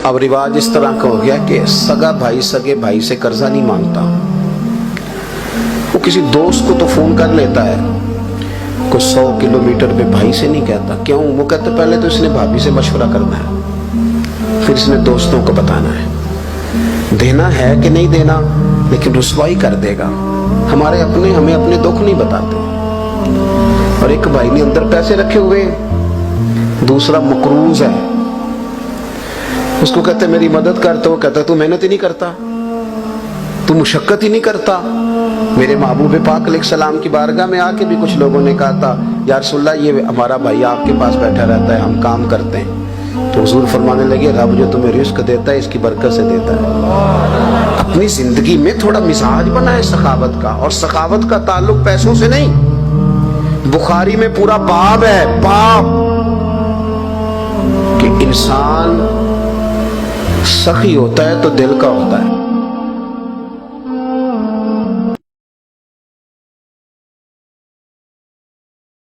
अब रिवाज इस तरह का हो गया कि सगा भाई सगे भाई से कर्जा नहीं मांगता, वो किसी दोस्त को तो फोन कर लेता है, कोई 100 किलोमीटर पे भाई से नहीं कहता। क्यों? वो कहते पहले तो इसने भाभी से मशवरा करना है, फिर इसने दोस्तों को बताना है। देना है कि नहीं देना, लेकिन रुसवाई कर देगा। हमारे अपने हमें अपने दुख नहीं बताते। और एक भाई ने अंदर पैसे रखे हुए, दूसरा मकरूज है, उसको कहते मेरी मदद कर, तो वो कहता तू मेहनत ही नहीं करता, तू मुशक्कत ही नहीं करता। मेरे महबूब पाक अलैहिस्सलाम की बारगाह में आके भी कुछ लोगों ने कहा था या रसूलल्लाह ये हमारा भाई आपके पास बैठा रहता है, हम काम करते हैं। तो हुजूर फरमाने लगे रब जो तुम्हें रिस्क देता है इसकी बरकत से देता है। अपनी जिंदगी में थोड़ा मिजाज बनाए सखावत का, और सखावत का ताल्लुक पैसों से नहीं। बुखारी में पूरा बाब है, बाब कि इंसान सखी होता है तो दिल का होता है।